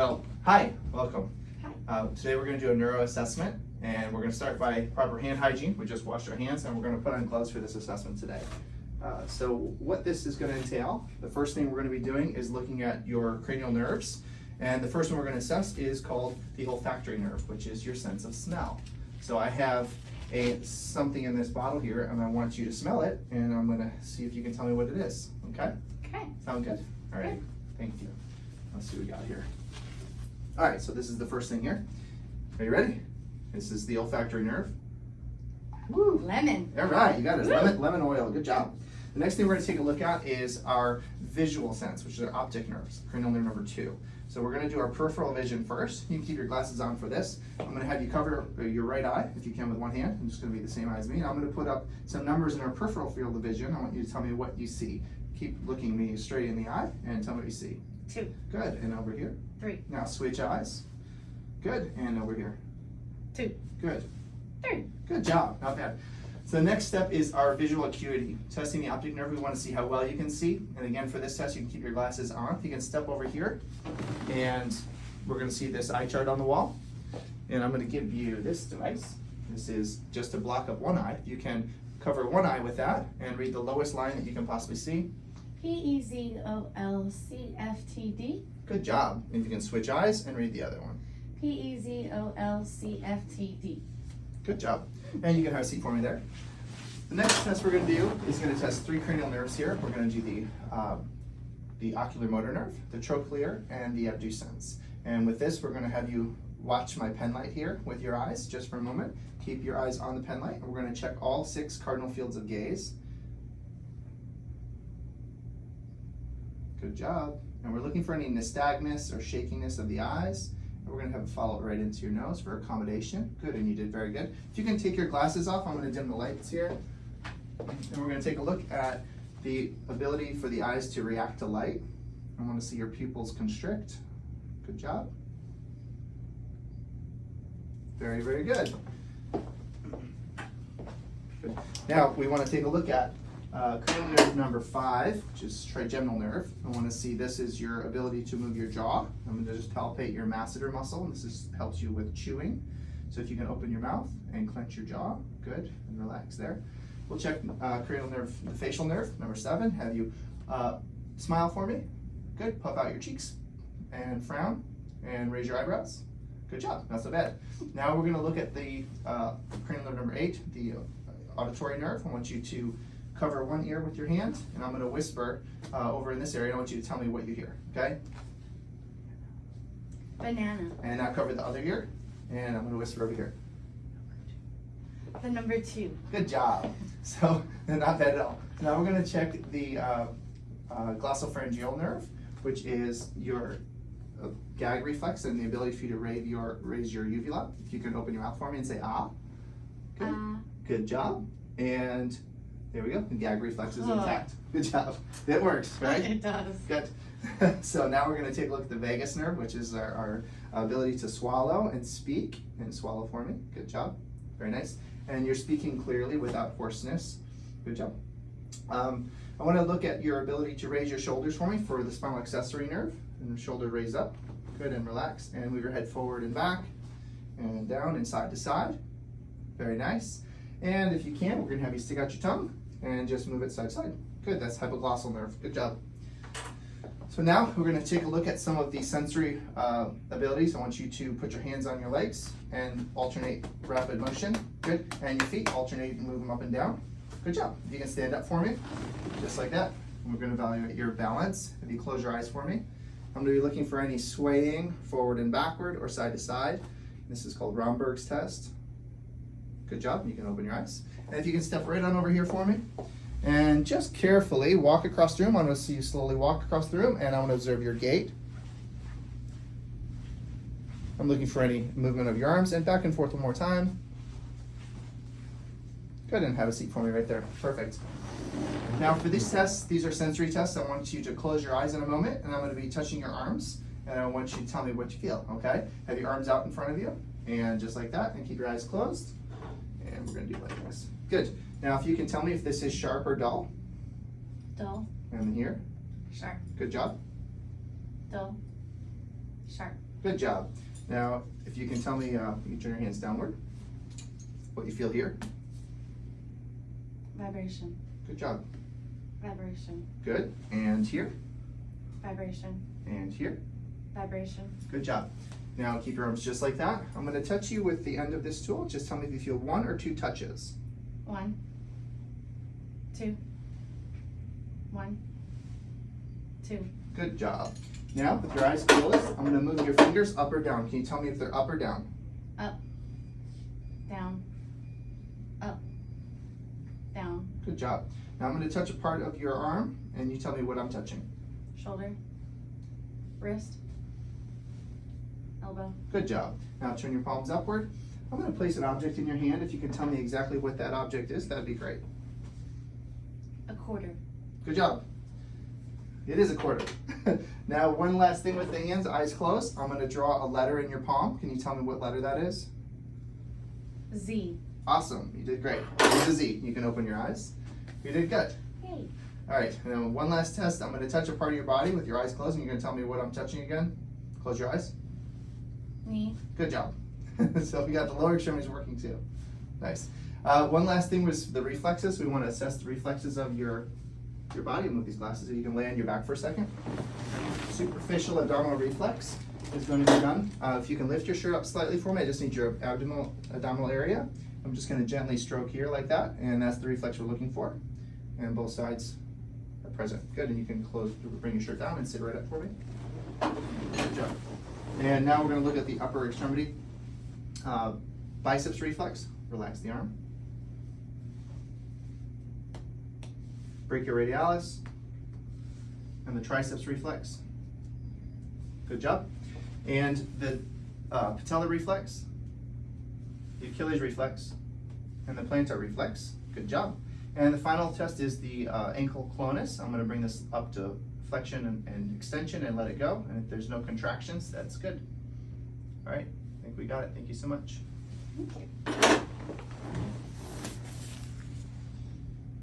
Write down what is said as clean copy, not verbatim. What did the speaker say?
Well, hi, welcome. Hi. Today we're going to do a neuro assessment, and we're going to start by proper hand hygiene. We just washed our hands, and we're going to put on gloves for this assessment today. So what this is going to entail, the first thing we're going to be doing is looking at your cranial nerves, and the first one we're going to assess is called the olfactory nerve, which is your sense of smell. So I have something in this bottle here, and I want you to smell it, and I'm going to see if you can tell me what it is. Okay? Okay. Sound good? All right. Good. Thank you. Let's see what we got here. All right, so this is the first thing here. Are you ready? This is the olfactory nerve. Woo. Lemon. All right, you got it. Woo. Lemon oil. Good job. The next thing we're going to take a look at is our visual sense, which is our optic nerves, cranial nerve number 2. So we're going to do our peripheral vision first. You can keep your glasses on for this. I'm going to have you cover your right eye, if you can, with one hand. I'm just going to be the same eye as me. I'm going to put up some numbers in our peripheral field of vision. I want you to tell me what you see. Keep looking me straight in the eye and tell me what you see. 2. Good. And over here. 3. Now switch eyes. Good. And over here. 2. Good. 3. Good job. Not bad. So the next step is our visual acuity. Testing the optic nerve, we want to see how well you can see. And again, for this test, you can keep your glasses on. You can step over here, and we're going to see this eye chart on the wall. And I'm going to give you this device. This is just to block up one eye. You can cover one eye with that and read the lowest line that you can possibly see. P-E-Z-O-L-C-F-T-D. Good job. And you can switch eyes and read the other one. P-E-Z-O-L-C-F-T-D. Good job. And you can have a seat for me there. The next test we're going to do is going to test 3 cranial nerves here. We're going to do the ocular motor nerve, the trochlear, and the abducens. And with this, we're going to have you watch my pen light here with your eyes just for a moment. Keep your eyes on the pen light, and we're going to check all 6 cardinal fields of gaze. Good job. And we're looking for any nystagmus or shakiness of the eyes. And we're going to have it follow right into your nose for accommodation. Good, and you did very good. If you can take your glasses off, I'm going to dim the lights here. And we're going to take a look at the ability for the eyes to react to light. I want to see your pupils constrict. Good job. Very, very good. Good. Now we want to take a look at cranial nerve number 5, which is trigeminal nerve. I want to see this is your ability to move your jaw. I'm going to just palpate your masseter muscle, and this helps you with chewing. So if you can open your mouth and clench your jaw, good, and relax there. We'll check cranial nerve, the facial nerve, number 7. Have you smile for me. Good. Puff out your cheeks and frown and raise your eyebrows. Good job. Not so bad. Now we're going to look at the cranial nerve number 8, the auditory nerve. I want you to cover one ear with your hand, and I'm going to whisper over in this area. I want you to tell me what you hear, okay? Banana. And now cover the other ear, and I'm going to whisper over here. The number 2. Good job. So, not bad at all. Now we're going to check the glossopharyngeal nerve, which is your gag reflex and the ability for you to raise your uvula. If you can open your mouth for me and say ah. Good. Good job. And there we go. The gag reflex is intact. Good job. It works, right? It does. Good. So now we're going to take a look at the vagus nerve, which is our ability to swallow and speak. And swallow for me. Good job. Very nice. And you're speaking clearly without hoarseness. Good job. I want to look at your ability to raise your shoulders for me for the spinal accessory nerve. And the shoulder raise up. Good, and relax. And move your head forward and back. And down and side to side. Very nice. And if you can, we're going to have you stick out your tongue and just move it side to side. Good, that's hypoglossal nerve. Good job. So now we're going to take a look at some of the sensory abilities. I want you to put your hands on your legs and alternate rapid motion. Good. And your feet, alternate and move them up and down. Good job. If you can stand up for me, just like that. And we're going to evaluate your balance. If you close your eyes for me. I'm going to be looking for any swaying forward and backward or side to side. This is called Romberg's test. Good job. You can open your eyes. And if you can step right on over here for me. And just carefully walk across the room. I want to see you slowly walk across the room, and I want to observe your gait. I'm looking for any movement of your arms, and back and forth one more time. Good, and have a seat for me right there. Perfect. Now for these tests, these are sensory tests. I want you to close your eyes in a moment, and I'm going to be touching your arms, and I want you to tell me what you feel, okay? Have your arms out in front of you, and just like that, and keep your eyes closed. And we're going to do it like this. Good. Now, if you can tell me if this is sharp or dull. Dull. And here. Sharp. Good job. Dull. Sharp. Good job. Now, if you can tell me, you can turn your hands downward. What you feel here. Vibration. Good job. Vibration. Good. And here. Vibration. And here. Vibration. Good job. Now keep your arms just like that. I'm going to touch you with the end of this tool. Just tell me if you feel 1 or 2 touches. 1, 2, 1, 2. Good job. Now, with your eyes closed, I'm going to move your fingers up or down. Can you tell me if they're up or down? Up, down, up, down. Good job. Now I'm going to touch a part of your arm, and you tell me what I'm touching. Shoulder, wrist, elbow. Good job. Now turn your palms upward. I'm going to place an object in your hand. If you can tell me exactly what that object is, that'd be great. A quarter. Good job. It is a quarter. Now, one last thing with the hands, eyes closed. I'm going to draw a letter in your palm. Can you tell me what letter that is? Z. Awesome. You did great. It's a Z. You can open your eyes. You did good. Yay. All right. Now, one last test. I'm going to touch a part of your body with your eyes closed, and you're going to tell me what I'm touching again. Close your eyes. Knee. Good job. So we got the lower extremities working too. Nice. One last thing was the reflexes. We want to assess the reflexes of your body. Move these glasses so you can lay on your back for a second. Superficial abdominal reflex is going to be done. If you can lift your shirt up slightly for me, I just need your abdominal area. I'm just going to gently stroke here like that, and that's the reflex we're looking for. And both sides are present. Good, and you can bring your shirt down and sit right up for me. Good job. And now we're going to look at the upper extremity. Biceps reflex, relax the arm. Brachioradialis, and the triceps reflex. Good job. And the patellar reflex, the Achilles reflex, and the plantar reflex. Good job. And the final test is the ankle clonus. I'm going to bring this up to flexion and extension and let it go. And if there's no contractions, that's good. All right, I think we got it. Thank you so much. Thank you.